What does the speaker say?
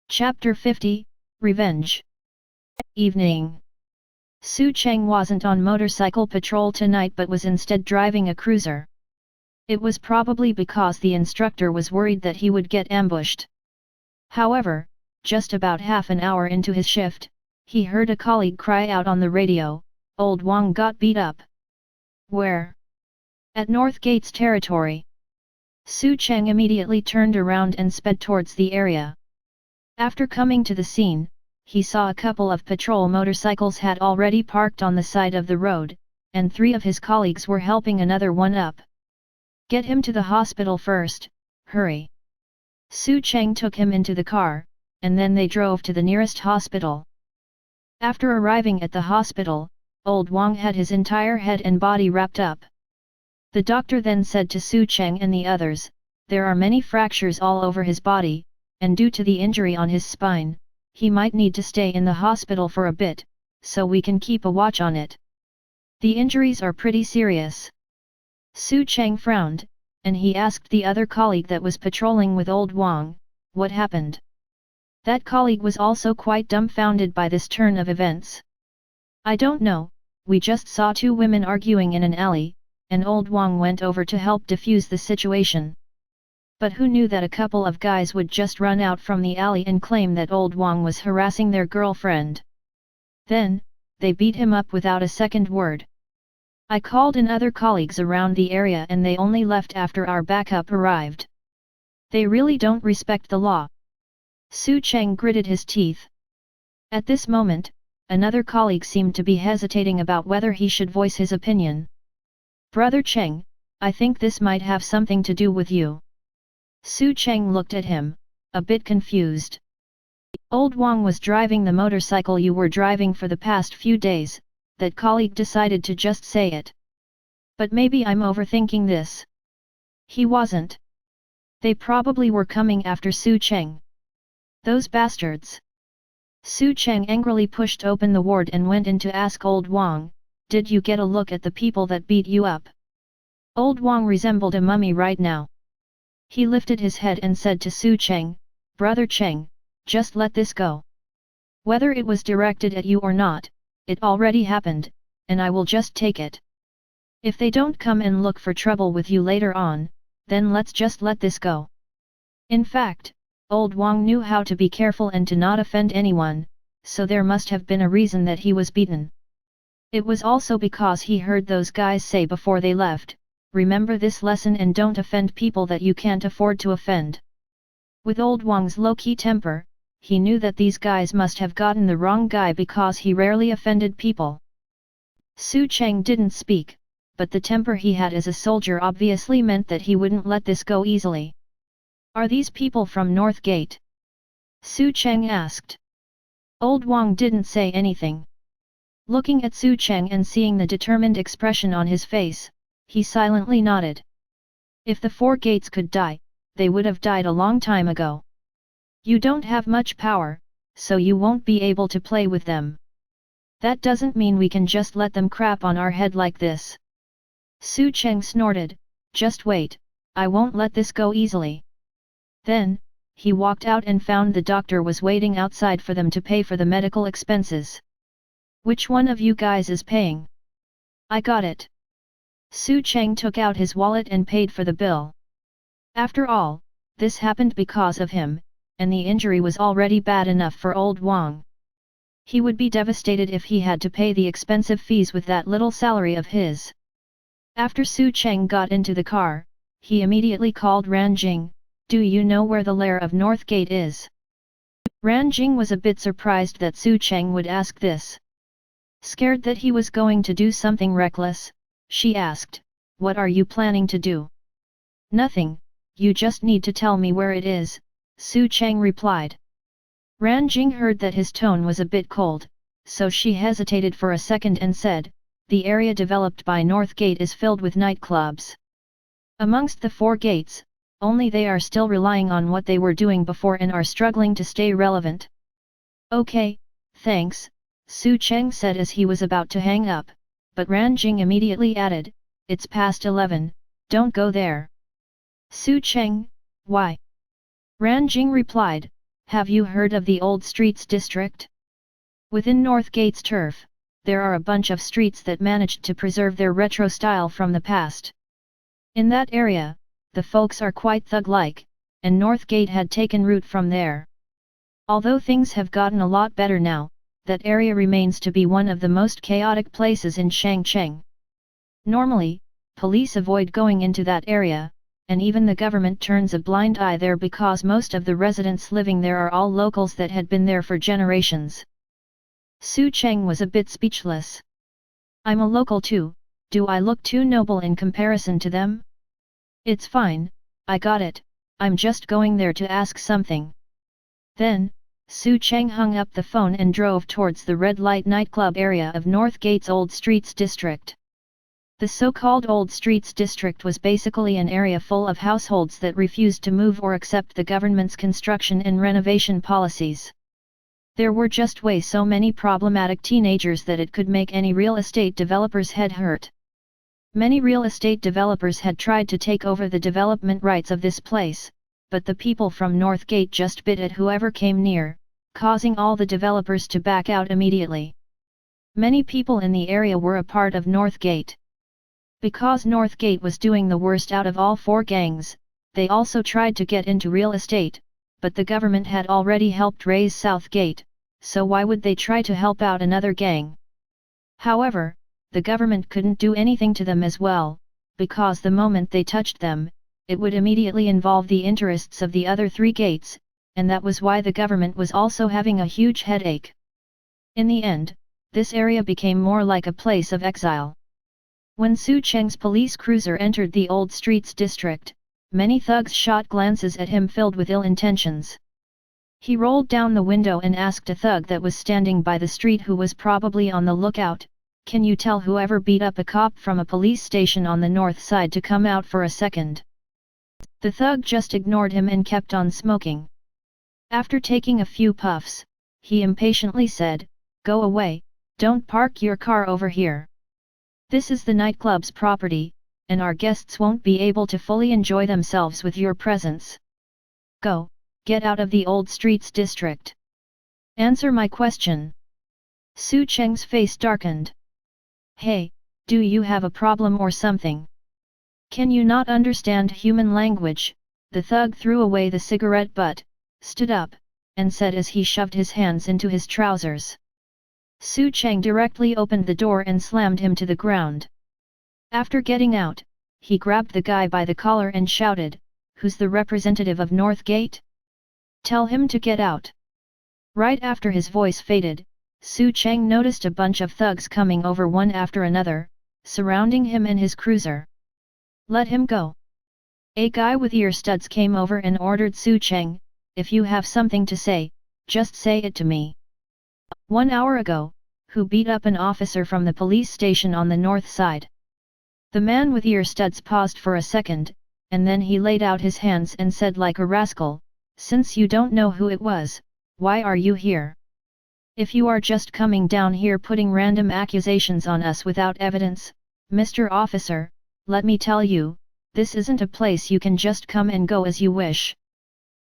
Chapter 50, Revenge. Evening. Su Cheng wasn't on motorcycle patrol tonight but was instead driving a cruiser. It was probably because the instructor was worried that he would get ambushed. However, just about half an hour into his shift, he heard a colleague cry out on the radio, "Old Wang got beat up." Where? At North Gate's territory. Su Cheng immediately turned around and sped towards the area. After coming to the scene, he saw a couple of patrol motorcycles had already parked on the side of the road, and 3 of his colleagues were helping another one up. "Get him to the hospital first, hurry." Su Cheng took him into the car, and then they drove to the nearest hospital. After arriving at the hospital, Old Wang had his entire head and body wrapped up. The doctor then said to Su Cheng and the others, "There are many fractures all over his body, and due to the injury on his spine, he might need to stay in the hospital for a bit, so we can keep a watch on it. The injuries are pretty serious." Su Cheng frowned, and he asked the other colleague that was patrolling with Old Wang, what happened. That colleague was also quite dumbfounded by this turn of events. "I don't know, we just saw 2 women arguing in an alley, and Old Wang went over to help defuse the situation. But who knew that a couple of guys would just run out from the alley and claim that Old Wang was harassing their girlfriend. Then, they beat him up without a second word. I called in other colleagues around the area and they only left after our backup arrived. They really don't respect the law." Su Cheng gritted his teeth. At this moment, another colleague seemed to be hesitating about whether he should voice his opinion. "Brother Cheng, I think this might have something to do with you." Su Cheng looked at him, a bit confused. "Old Wang was driving the motorcycle you were driving for the past few days," that colleague decided to just say it. "But maybe I'm overthinking this." He wasn't. They probably were coming after Su Cheng. Those bastards. Su Cheng angrily pushed open the ward and went in to ask Old Wang, "Did you get a look at the people that beat you up?" Old Wang resembled a mummy right now. He lifted his head and said to Su Cheng, "Brother Cheng, just let this go. Whether it was directed at you or not, it already happened, and I will just take it. If they don't come and look for trouble with you later on, then let's just let this go." In fact, Old Wang knew how to be careful and to not offend anyone, so there must have been a reason that he was beaten. It was also because he heard those guys say before they left, "Remember this lesson and don't offend people that you can't afford to offend." With Old Wang's low-key temper, he knew that these guys must have gotten the wrong guy because he rarely offended people. Su Cheng didn't speak, but the temper he had as a soldier obviously meant that he wouldn't let this go easily. "Are these people from North Gate?" Su Cheng asked. Old Wang didn't say anything. Looking at Su Cheng and seeing the determined expression on his face, he silently nodded. If the 4 gates could die, they would have died a long time ago. "You don't have much power, so you won't be able to play with them. That doesn't mean we can just let them crap on our head like this." Su Cheng snorted, "Just wait, I won't let this go easily." Then, he walked out and found the doctor was waiting outside for them to pay for the medical expenses. "Which one of you guys is paying?" "I got it." Su Cheng took out his wallet and paid for the bill. After all, this happened because of him, and the injury was already bad enough for Old Wang. He would be devastated if he had to pay the expensive fees with that little salary of his. After Su Cheng got into the car, he immediately called Ran Jing, "Do you know where the lair of North Gate is?" Ran Jing was a bit surprised that Su Cheng would ask this. Scared that he was going to do something reckless, she asked, "What are you planning to do?" "Nothing, you just need to tell me where it is," Su Cheng replied. Ran Jing heard that his tone was a bit cold, so she hesitated for a second and said, "The area developed by North Gate is filled with nightclubs. Amongst the 4 gates, only they are still relying on what they were doing before and are struggling to stay relevant." "Okay, thanks," Su Cheng said as he was about to hang up, but Ran Jing immediately added, "It's past 11, don't go there." "Su Cheng, why?" Ran Jing replied, Have you heard of the Old Streets district? Within North Gate's turf, there are a bunch of streets that managed to preserve their retro style from the past. In that area, the folks are quite thug-like, and North Gate had taken root from there. Although things have gotten a lot better now, that area remains to be one of the most chaotic places in Shangcheng. Normally, police avoid going into that area, and even the government turns a blind eye there because most of the residents living there are all locals that had been there for generations. Su Cheng was a bit speechless. I'm a local too, do I look too noble in comparison to them? It's fine, I got it, I'm just going there to ask something. Then, Su Cheng hung up the phone and drove towards the red light nightclub area of North Gate's Old Streets district. The so-called Old Streets district was basically an area full of households that refused to move or accept the government's construction and renovation policies. There were just way so many problematic teenagers that it could make any real estate developer's head hurt. Many real estate developers had tried to take over the development rights of this place, but the people from North Gate just bit at whoever came near, causing all the developers to back out immediately. Many people in the area were a part of North Gate. Because North Gate was doing the worst out of all four gangs, they also tried to get into real estate, but the government had already helped raise South Gate, so why would they try to help out another gang? However, the government couldn't do anything to them as well, because the moment they touched them, it would immediately involve the interests of the other three gates, and that was why the government was also having a huge headache. In the end, this area became more like a place of exile. When Su Cheng's police cruiser entered the Old Streets district, many thugs shot glances at him filled with ill intentions. He rolled down the window and asked a thug that was standing by the street who was probably on the lookout, "Can you tell whoever beat up a cop from a police station on the north side to come out for a second?" The thug just ignored him and kept on smoking. After taking a few puffs, he impatiently said, "Go away, don't park your car over here. This is the nightclub's property, and our guests won't be able to fully enjoy themselves with your presence. Go, get out of the Old Streets district. Answer my question." Su Cheng's face darkened. "Hey, do you have a problem or something? Can you not understand human language?" The thug threw away the cigarette butt, stood up, and said as he shoved his hands into his trousers. Su Cheng directly opened the door and slammed him to the ground. After getting out, he grabbed the guy by the collar and shouted, "Who's the representative of North Gate? Tell him to get out." Right after his voice faded, Su Cheng noticed a bunch of thugs coming over one after another, surrounding him and his cruiser. "Let him go." A guy with ear studs came over and ordered Su Cheng, "If you have something to say, just say it to me. 1 hour ago, who beat up an officer from the police station on the north side?" The man with ear studs paused for a second, and then he laid out his hands and said like a rascal, "Since you don't know who it was, why are you here? If you are just coming down here putting random accusations on us without evidence, Mr. Officer, let me tell you, this isn't a place you can just come and go as you wish.